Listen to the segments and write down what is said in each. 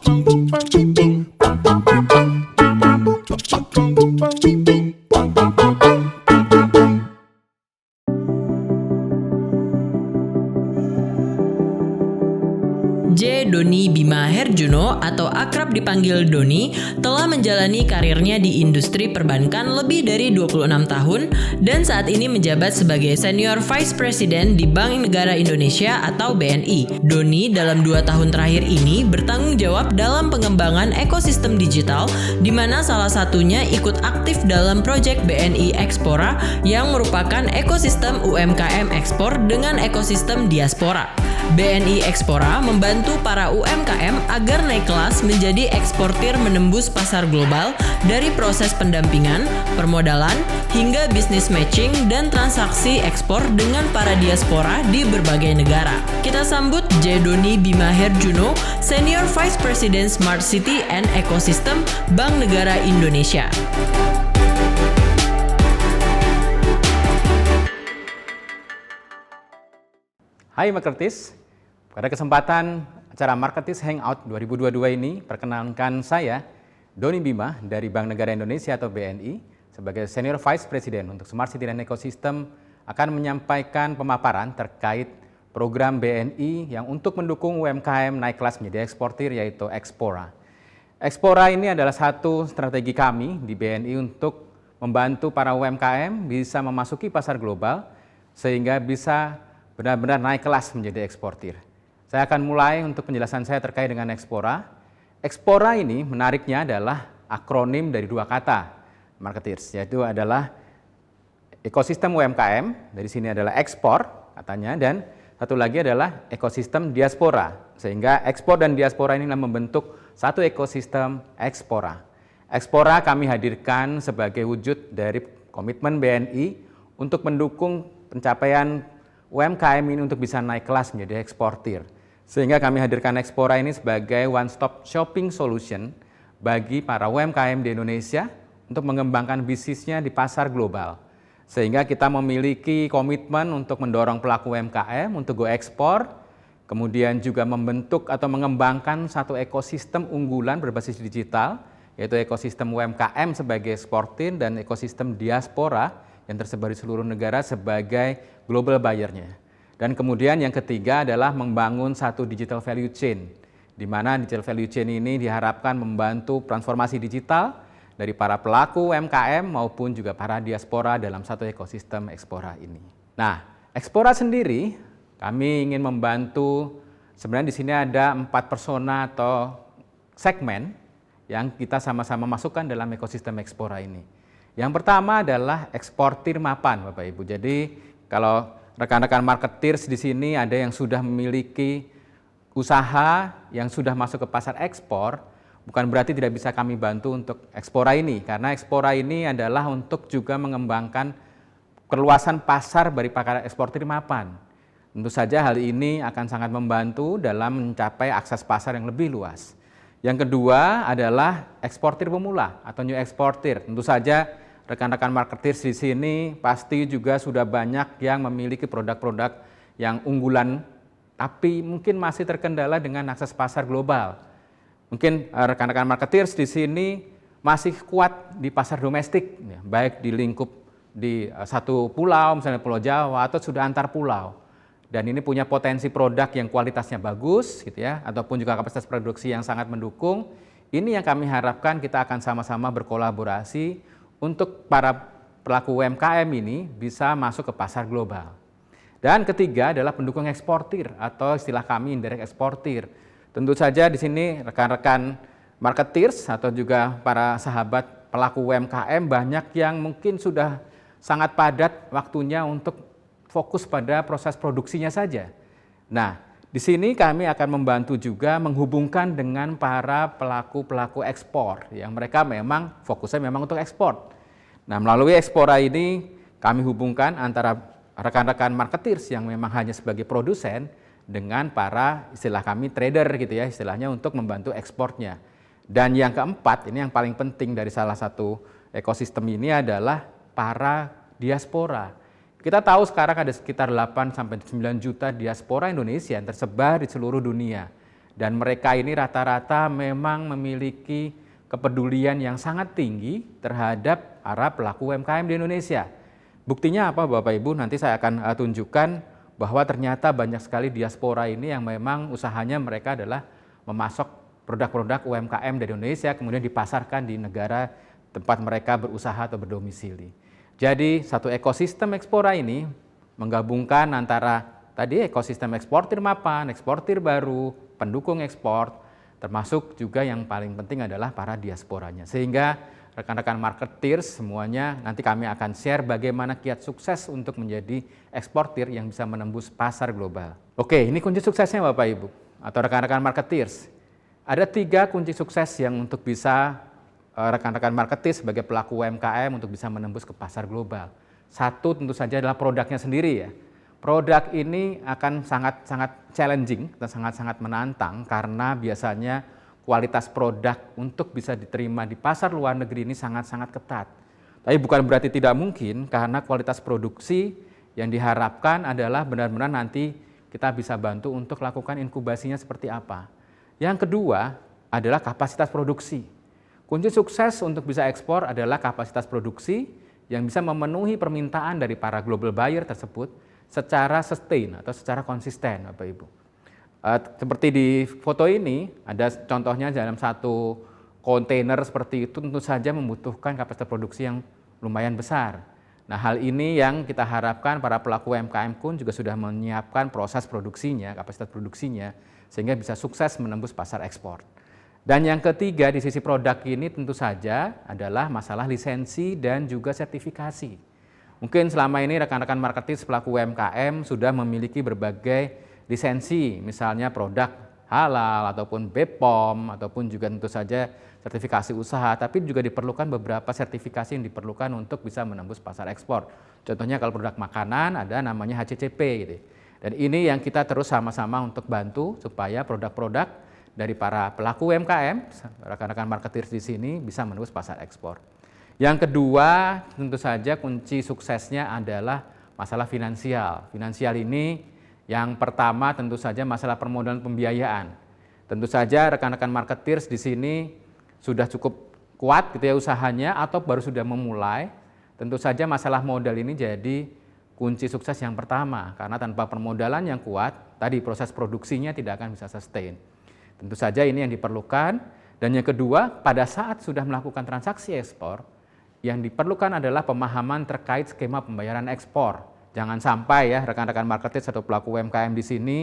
J. Doni Bima Herjuno atau akrab dipanggil Doni telah menjalani karirnya di industri perbankan lebih dari 26 tahun dan saat ini menjabat sebagai Senior Vice President di Bank Negara Indonesia atau BNI. Doni dalam 2 tahun terakhir ini bertanggung jawab dalam pengembangan ekosistem digital di mana salah satunya ikut aktif dalam proyek BNI Ekspora yang merupakan ekosistem UMKM ekspor dengan ekosistem diaspora. BNI Ekspora membantu para UMKM agar naik kelas menjadi eksportir menembus pasar global dari proses pendampingan, permodalan, hingga bisnis matching dan transaksi ekspor dengan para diaspora di berbagai negara. Kita sambut J. Doni Bima Herjuno, Senior Vice President Smart City and Ecosystem Bank Negara Indonesia. Hai Marketeers, pada kesempatan acara Marketeers Hangout 2022 ini, perkenalkan saya, Doni Bima dari Bank Negara Indonesia atau BNI, sebagai Senior Vice President untuk Smart City dan Ecosystem, akan menyampaikan pemaparan terkait program BNI yang untuk mendukung UMKM naik kelas menjadi eksportir, yaitu Ekspora. Ekspora ini adalah satu strategi kami di BNI untuk membantu para UMKM bisa memasuki pasar global, sehingga bisa benar-benar naik kelas menjadi eksportir. Saya akan mulai untuk penjelasan saya terkait dengan Ekspora. Ekspora ini menariknya adalah akronim dari 2 kata, Marketeers, yaitu adalah ekosistem UMKM, dari sini adalah ekspor katanya, dan satu lagi adalah ekosistem diaspora, sehingga ekspor dan diaspora ini membentuk satu ekosistem Ekspora. Ekspora kami hadirkan sebagai wujud dari komitmen BNI untuk mendukung pencapaian UMKM ini untuk bisa naik kelas menjadi eksportir. Sehingga kami hadirkan Ekspora ini sebagai one-stop shopping solution bagi para UMKM di Indonesia untuk mengembangkan bisnisnya di pasar global. Sehingga kita memiliki komitmen untuk mendorong pelaku UMKM untuk go ekspor, kemudian juga membentuk atau mengembangkan satu ekosistem unggulan berbasis digital, yaitu ekosistem UMKM sebagai eksportir dan ekosistem diaspora yang tersebar di seluruh negara sebagai global buyer-nya. Dan kemudian yang ketiga adalah membangun satu digital value chain, di mana digital value chain ini diharapkan membantu transformasi digital dari para pelaku UMKM maupun juga para diaspora dalam satu ekosistem Ekspora ini. Nah, Ekspora sendiri kami ingin membantu, sebenarnya di sini ada 4 persona atau segmen yang kita sama-sama masukkan dalam ekosistem Ekspora ini. Yang pertama adalah eksportir mapan, Bapak Ibu. Jadi kalau rekan-rekan marketeers di sini ada yang sudah memiliki usaha yang sudah masuk ke pasar ekspor, bukan berarti tidak bisa kami bantu untuk Ekspora ini, karena Ekspora ini adalah untuk juga mengembangkan perluasan pasar bagi para eksportir mapan. Tentu saja hal ini akan sangat membantu dalam mencapai akses pasar yang lebih luas. Yang kedua adalah eksportir pemula atau new eksportir. Tentu saja rekan-rekan marketeers di sini pasti juga sudah banyak yang memiliki produk-produk yang unggulan, tapi mungkin masih terkendala dengan akses pasar global. Mungkin rekan-rekan marketeers di sini masih kuat di pasar domestik, ya, baik di lingkup di satu pulau, misalnya Pulau Jawa, atau sudah antar pulau. Dan ini punya potensi produk yang kualitasnya bagus, gitu ya, ataupun juga kapasitas produksi yang sangat mendukung. Ini yang kami harapkan kita akan sama-sama berkolaborasi untuk para pelaku UMKM ini bisa masuk ke pasar global. Dan ketiga adalah pendukung eksportir atau istilah kami indirect eksportir. Tentu saja di sini rekan-rekan marketeers atau juga para sahabat pelaku UMKM banyak yang mungkin sudah sangat padat waktunya untuk fokus pada proses produksinya saja. Nah, di sini kami akan membantu juga menghubungkan dengan para pelaku-pelaku ekspor yang mereka memang fokusnya memang untuk ekspor. Nah, melalui Ekspora ini kami hubungkan antara rekan-rekan marketeers yang memang hanya sebagai produsen dengan para istilah kami trader gitu ya, istilahnya untuk membantu ekspornya. Dan yang keempat, ini yang paling penting dari salah satu ekosistem ini adalah para diaspora. Kita tahu sekarang ada sekitar 8-9 juta diaspora Indonesia yang tersebar di seluruh dunia. dan mereka ini rata-rata memang memiliki kepedulian yang sangat tinggi terhadap para pelaku UMKM di Indonesia. Buktinya apa Bapak Ibu? Nanti saya akan tunjukkan bahwa ternyata banyak sekali diaspora ini yang memang usahanya mereka adalah memasok produk-produk UMKM dari Indonesia kemudian dipasarkan di negara tempat mereka berusaha atau berdomisili. Jadi satu ekosistem ekspora ini menggabungkan antara tadi ekosistem eksportir mapan, eksportir baru, pendukung ekspor, termasuk juga yang paling penting adalah para diasporanya. Sehingga rekan-rekan marketeers semuanya nanti kami akan share bagaimana kiat sukses untuk menjadi eksportir yang bisa menembus pasar global. Oke, ini kunci suksesnya Bapak Ibu atau rekan-rekan marketeers. Ada 3 kunci sukses yang untuk bisa rekan-rekan marketeers sebagai pelaku UMKM untuk bisa menembus ke pasar global. Satu tentu saja adalah produknya sendiri ya. Produk ini akan sangat-sangat challenging dan sangat-sangat menantang karena biasanya kualitas produk untuk bisa diterima di pasar luar negeri ini sangat-sangat ketat. Tapi bukan berarti tidak mungkin karena kualitas produksi yang diharapkan adalah benar-benar nanti kita bisa bantu untuk lakukan inkubasinya seperti apa. Yang kedua adalah kapasitas produksi. Kunci sukses untuk bisa ekspor adalah kapasitas produksi yang bisa memenuhi permintaan dari para global buyer tersebut secara sustain atau secara konsisten Bapak Ibu. Seperti di foto ini ada contohnya dalam satu kontainer seperti itu tentu saja membutuhkan kapasitas produksi yang lumayan besar. Nah hal ini yang kita harapkan para pelaku UMKM pun juga sudah menyiapkan proses produksinya, kapasitas produksinya sehingga bisa sukses menembus pasar ekspor. Dan yang ketiga di sisi produk ini tentu saja adalah masalah lisensi dan juga sertifikasi. Mungkin selama ini rekan-rekan marketing pelaku UMKM sudah memiliki berbagai lisensi, misalnya produk halal ataupun BPOM ataupun juga tentu saja sertifikasi usaha, tapi juga diperlukan beberapa sertifikasi yang diperlukan untuk bisa menembus pasar ekspor. Contohnya kalau produk makanan ada namanya HACCP gitu. Dan ini yang kita terus sama-sama untuk bantu supaya produk-produk dari para pelaku UMKM, rekan-rekan marketeers di sini bisa menembus pasar ekspor. Yang kedua, tentu saja kunci suksesnya adalah masalah finansial. Finansial ini yang pertama tentu saja masalah permodalan pembiayaan. Tentu saja rekan-rekan marketeers di sini sudah cukup kuat gitu ya usahanya atau baru sudah memulai. Tentu saja masalah modal ini jadi kunci sukses yang pertama karena tanpa permodalan yang kuat, tadi proses produksinya tidak akan bisa sustain. Tentu saja ini yang diperlukan. Dan yang kedua, pada saat sudah melakukan transaksi ekspor, yang diperlukan adalah pemahaman terkait skema pembayaran ekspor. Jangan sampai ya rekan-rekan marketing atau pelaku UMKM di sini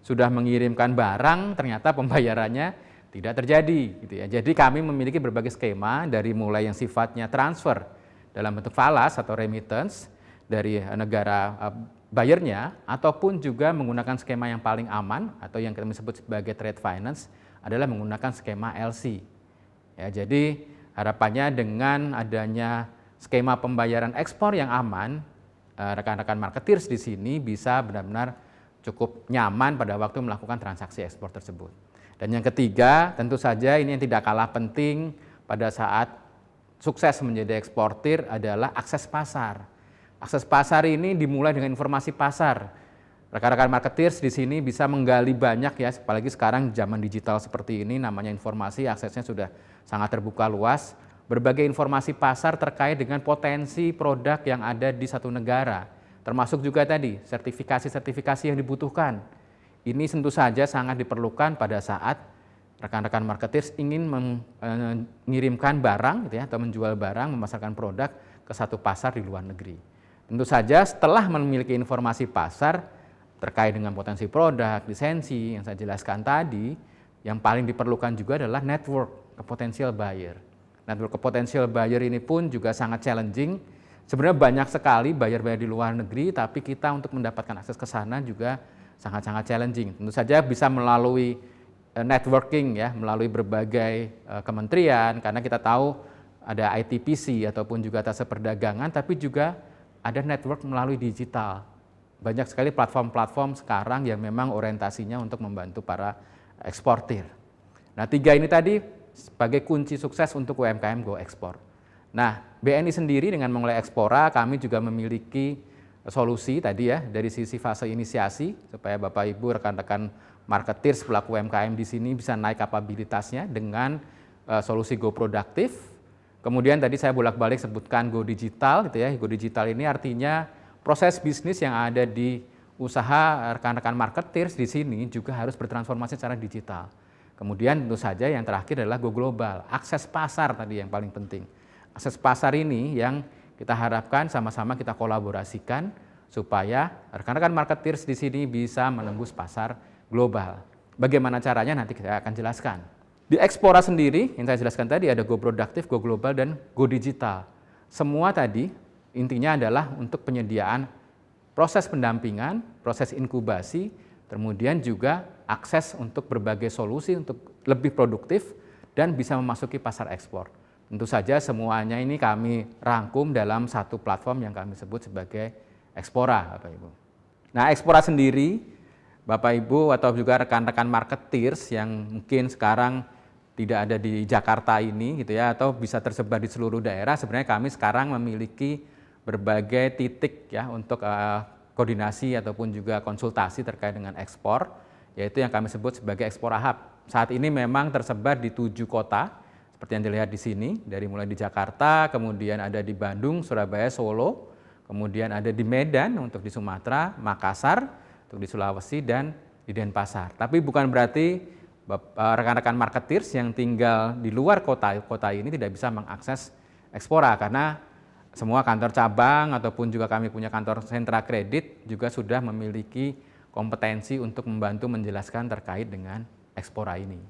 sudah mengirimkan barang, ternyata pembayarannya tidak terjadi. Gitu ya. Jadi kami memiliki berbagai skema dari mulai yang sifatnya transfer dalam bentuk falas atau remittance dari negara buyernya ataupun juga menggunakan skema yang paling aman atau yang kami sebut sebagai trade finance adalah menggunakan skema LC. Ya, jadi harapannya dengan adanya skema pembayaran ekspor yang aman, rekan-rekan marketeers di sini bisa benar-benar cukup nyaman pada waktu melakukan transaksi ekspor tersebut. Dan yang ketiga, tentu saja ini yang tidak kalah penting pada saat sukses menjadi eksportir adalah akses pasar. Akses pasar ini dimulai dengan informasi pasar. Rekan-rekan marketeers di sini bisa menggali banyak ya, apalagi sekarang zaman digital seperti ini namanya informasi, aksesnya sudah sangat terbuka luas. Berbagai informasi pasar terkait dengan potensi produk yang ada di satu negara. Termasuk juga tadi sertifikasi-sertifikasi yang dibutuhkan. Ini tentu saja sangat diperlukan pada saat rekan-rekan marketeers ingin mengirimkan barang gitu ya, atau menjual barang, memasarkan produk ke satu pasar di luar negeri. Tentu saja setelah memiliki informasi pasar terkait dengan potensi produk, lisensi yang saya jelaskan tadi, yang paling diperlukan juga adalah network ke potential buyer. Network ke potential buyer ini pun juga sangat challenging. Sebenarnya banyak sekali buyer-buyer di luar negeri, tapi kita untuk mendapatkan akses ke sana juga sangat-sangat challenging. Tentu saja bisa melalui networking ya, melalui berbagai kementerian, karena kita tahu ada ITPC ataupun juga Tase Perdagangan, tapi juga ada network melalui digital. Banyak sekali platform-platform sekarang yang memang orientasinya untuk membantu para eksportir. Nah, 3 ini tadi sebagai kunci sukses untuk UMKM Go Ekspor. Nah, BNI sendiri dengan mengelola Ekspora, kami juga memiliki solusi tadi ya, dari sisi fase inisiasi, supaya Bapak Ibu rekan-rekan marketeers pelaku UMKM di sini bisa naik kapabilitasnya dengan solusi Go Produktif. Kemudian tadi saya bolak-balik sebutkan Go Digital gitu ya. Go Digital ini artinya proses bisnis yang ada di usaha rekan-rekan marketeers di sini juga harus bertransformasi secara digital. Kemudian tentu saja yang terakhir adalah Go Global, akses pasar tadi yang paling penting. Akses pasar ini yang kita harapkan sama-sama kita kolaborasikan supaya rekan-rekan marketeers di sini bisa menembus pasar global. Bagaimana caranya nanti kita akan jelaskan. Di Explora sendiri yang saya jelaskan tadi ada Go Produktif, Go Global, dan Go Digital. Semua tadi intinya adalah untuk penyediaan proses pendampingan, proses inkubasi, kemudian juga akses untuk berbagai solusi untuk lebih produktif dan bisa memasuki pasar ekspor. Tentu saja semuanya ini kami rangkum dalam satu platform yang kami sebut sebagai Explora, Bapak Ibu. Nah, Explora sendiri, Bapak Ibu atau juga rekan-rekan marketeers yang mungkin sekarang tidak ada di Jakarta ini gitu ya, atau bisa tersebar di seluruh daerah, sebenarnya kami sekarang memiliki berbagai titik ya untuk koordinasi ataupun juga konsultasi terkait dengan ekspor, yaitu yang kami sebut sebagai Explora Hub. Saat ini memang tersebar di 7 kota, seperti yang dilihat di sini, dari mulai di Jakarta, kemudian ada di Bandung, Surabaya, Solo, kemudian ada di Medan untuk di Sumatera, Makassar untuk di Sulawesi, dan di Denpasar. Tapi bukan berarti rekan-rekan marketeers yang tinggal di luar kota ini tidak bisa mengakses Explora, karena semua kantor cabang ataupun juga kami punya kantor sentra kredit juga sudah memiliki kompetensi untuk membantu menjelaskan terkait dengan Explora ini.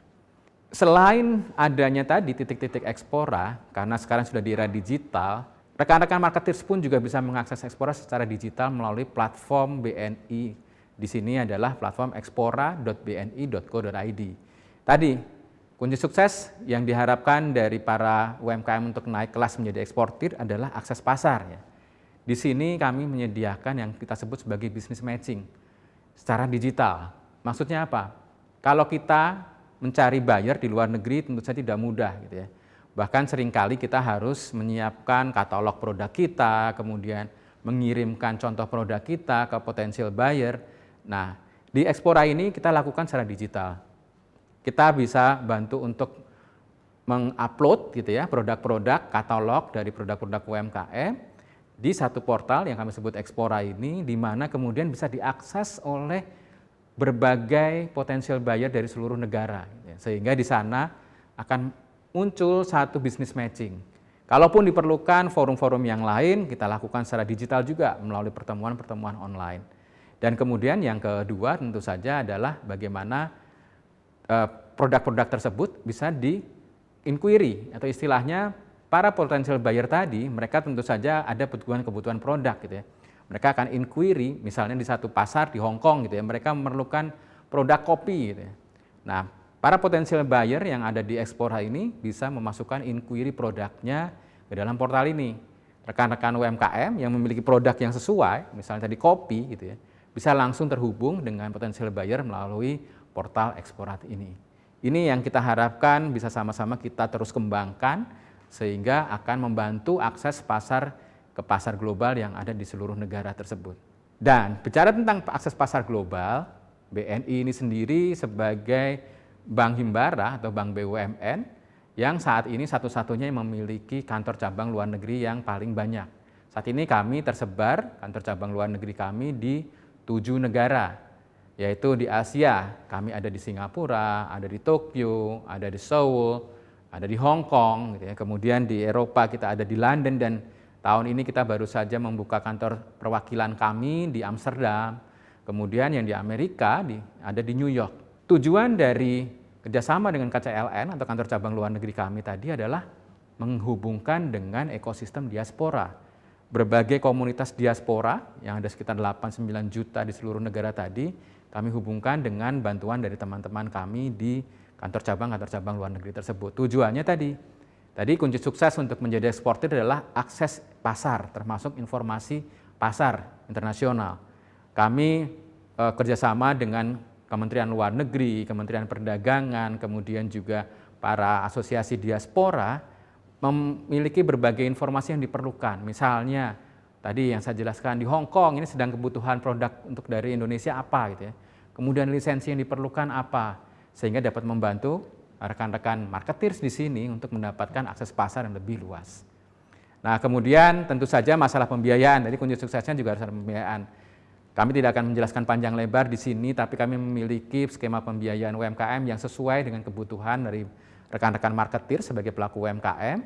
Selain adanya tadi titik-titik Explora, karena sekarang sudah di era digital, rekan-rekan marketeers pun juga bisa mengakses Explora secara digital melalui platform BNI. Di sini adalah platform explora.bni.co.id. Tadi, kunci sukses yang diharapkan dari para UMKM untuk naik kelas menjadi eksportir adalah akses pasar. Ya. Di sini kami menyediakan yang kita sebut sebagai business matching secara digital. Maksudnya apa? Kalau kita mencari buyer di luar negeri tentu saja tidak mudah gitu ya. Bahkan seringkali kita harus menyiapkan katalog produk kita, kemudian mengirimkan contoh produk kita ke potensial buyer. Nah, di Explora ini kita lakukan secara digital. Kita bisa bantu untuk mengupload gitu ya produk-produk katalog dari produk-produk UMKM di satu portal yang kami sebut Explora ini, di mana kemudian bisa diakses oleh berbagai potensial buyer dari seluruh negara, sehingga di sana akan muncul satu business matching. Kalaupun diperlukan forum-forum yang lain, kita lakukan secara digital juga melalui pertemuan-pertemuan online. Dan kemudian yang kedua tentu saja adalah bagaimana produk-produk tersebut bisa di-inquiry, atau istilahnya para potensial buyer tadi, mereka tentu saja ada kebutuhan produk gitu ya. Mereka akan inquiry, misalnya di satu pasar di Hong Kong gitu ya, mereka memerlukan produk kopi gitu ya. Nah, para potensial buyer yang ada di Explora ini bisa memasukkan inquiry produknya ke dalam portal ini. Rekan-rekan UMKM yang memiliki produk yang sesuai, misalnya tadi kopi gitu ya, bisa langsung terhubung dengan potensial buyer melalui portal Explora ini. Ini yang kita harapkan bisa sama-sama kita terus kembangkan sehingga akan membantu akses pasar ke pasar global yang ada di seluruh negara tersebut. Dan bicara tentang akses pasar global, BNI ini sendiri sebagai bank himbara atau bank BUMN yang saat ini satu-satunya yang memiliki kantor cabang luar negeri yang paling banyak. Saat ini kami tersebar kantor cabang luar negeri kami di 7 negara, yaitu di Asia, kami ada di Singapura, ada di Tokyo, ada di Seoul, ada di Hong Kong, gitu ya. Kemudian di Eropa kita ada di London, dan tahun ini kita baru saja membuka kantor perwakilan kami di Amsterdam, kemudian yang di Amerika ada di New York. Tujuan dari kerjasama dengan KCLN atau kantor cabang luar negeri kami tadi adalah menghubungkan dengan ekosistem diaspora. Berbagai komunitas diaspora yang ada sekitar 8-9 juta di seluruh negara tadi, kami hubungkan dengan bantuan dari teman-teman kami di kantor cabang luar negeri tersebut. Tujuannya tadi kunci sukses untuk menjadi eksportir adalah akses pasar, termasuk informasi pasar internasional. Kami kerjasama dengan Kementerian Luar Negeri, Kementerian Perdagangan, kemudian juga para asosiasi diaspora memiliki berbagai informasi yang diperlukan. Misalnya tadi yang saya jelaskan di Hong Kong ini sedang kebutuhan produk untuk dari Indonesia apa gitu ya. kemudian lisensi yang diperlukan apa, sehingga dapat membantu rekan-rekan marketeers di sini untuk mendapatkan akses pasar yang lebih luas. Nah, kemudian tentu saja masalah pembiayaan, jadi kunci suksesnya juga harus ada pembiayaan. Kami tidak akan menjelaskan panjang lebar di sini, tapi kami memiliki skema pembiayaan UMKM yang sesuai dengan kebutuhan dari rekan-rekan marketeers sebagai pelaku UMKM,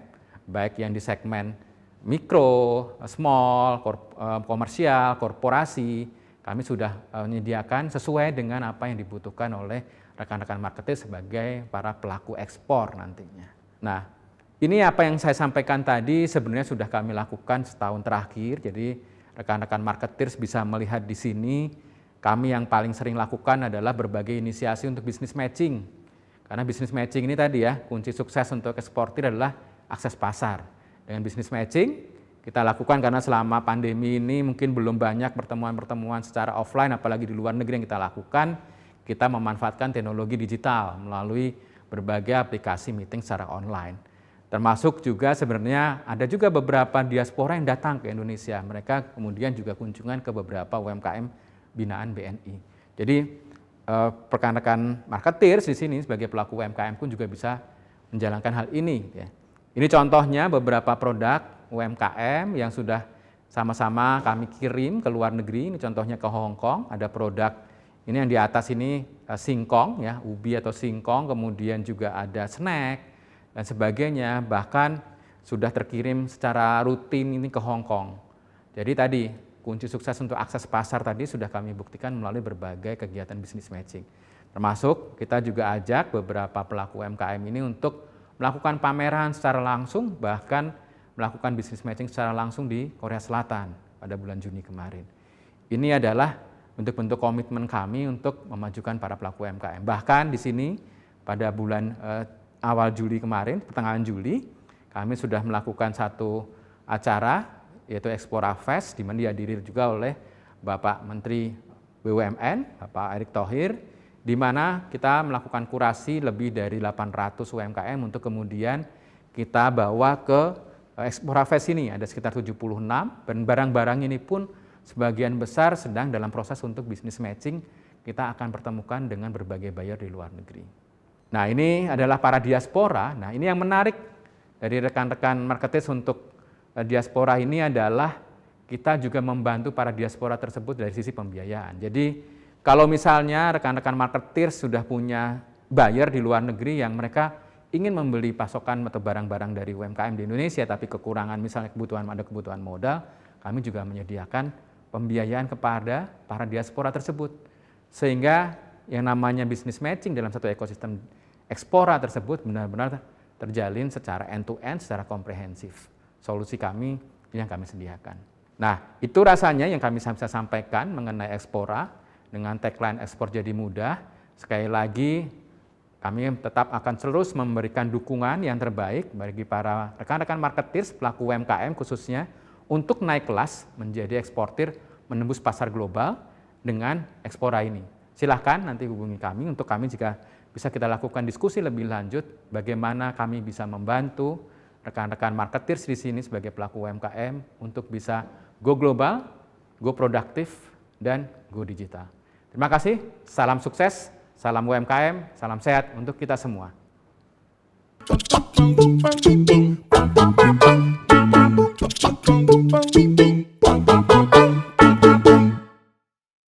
baik yang di segmen mikro, small, komersial, korporasi. Kami sudah menyediakan sesuai dengan apa yang dibutuhkan oleh rekan-rekan marketeers sebagai para pelaku ekspor nantinya. Nah, ini apa yang saya sampaikan tadi sebenarnya sudah kami lakukan setahun terakhir. Jadi rekan-rekan marketeers bisa melihat di sini kami yang paling sering lakukan adalah berbagai inisiasi untuk business matching. Karena business matching ini tadi ya, kunci sukses untuk eksportir adalah akses pasar. Dengan business matching kita lakukan karena selama pandemi ini mungkin belum banyak pertemuan-pertemuan secara offline, apalagi di luar negeri yang kita lakukan. Kita memanfaatkan teknologi digital melalui berbagai aplikasi meeting secara online. Termasuk juga sebenarnya ada juga beberapa diaspora yang datang ke Indonesia. Mereka kemudian juga kunjungan ke beberapa UMKM binaan BNI. Jadi rekan-rekan marketeers di sini sebagai pelaku UMKM pun juga bisa menjalankan hal ini. Ini contohnya beberapa produk UMKM yang sudah sama-sama kami kirim ke luar negeri. Ini contohnya ke Hong Kong. Ada produk ini yang di atas ini singkong, ya, ubi atau singkong. Kemudian juga ada snack dan sebagainya, bahkan sudah terkirim secara rutin ini ke Hong Kong. Jadi tadi kunci sukses untuk akses pasar tadi sudah kami buktikan melalui berbagai kegiatan business matching. Termasuk kita juga ajak beberapa pelaku UMKM ini untuk melakukan pameran secara langsung, bahkan melakukan business matching secara langsung di Korea Selatan pada bulan Juni kemarin. Ini adalah bentuk-bentuk komitmen kami untuk memajukan para pelaku UMKM. Bahkan di sini pada bulan awal Juli kemarin, pertengahan Juli, kami sudah melakukan satu acara yaitu Explora Fest, di mana dihadiri juga oleh Bapak Menteri BUMN, Bapak Erick Thohir, di mana kita melakukan kurasi lebih dari 800 UMKM untuk kemudian kita bawa ke Explora Fest ini. Ada sekitar 76, dan barang-barang ini pun sebagian besar sedang dalam proses untuk business matching. Kita akan pertemukan dengan berbagai buyer di luar negeri. Nah, ini adalah para diaspora. Nah, ini yang menarik dari rekan-rekan marketeers untuk diaspora ini adalah kita juga membantu para diaspora tersebut dari sisi pembiayaan. Jadi, kalau misalnya rekan-rekan marketeers sudah punya buyer di luar negeri yang mereka ingin membeli pasokan atau barang-barang dari UMKM di Indonesia, tapi kekurangan misalnya ada kebutuhan modal, kami juga menyediakan pembiayaan kepada para diaspora tersebut. Sehingga yang namanya business matching dalam satu ekosistem Explora tersebut benar-benar terjalin secara end-to-end, secara komprehensif. Solusi kami yang kami sediakan. Nah, itu rasanya yang kami bisa sampaikan mengenai Explora dengan tagline ekspor jadi mudah. Sekali lagi, kami tetap akan terus memberikan dukungan yang terbaik bagi para rekan-rekan marketeers, pelaku UMKM khususnya, untuk naik kelas menjadi eksportir menembus pasar global dengan Explora ini. Silahkan nanti hubungi kami untuk kami jika bisa kita lakukan diskusi lebih lanjut bagaimana kami bisa membantu rekan-rekan marketeers di sini sebagai pelaku UMKM untuk bisa go global, go produktif, dan go digital. Terima kasih, salam sukses, salam UMKM, salam sehat untuk kita semua.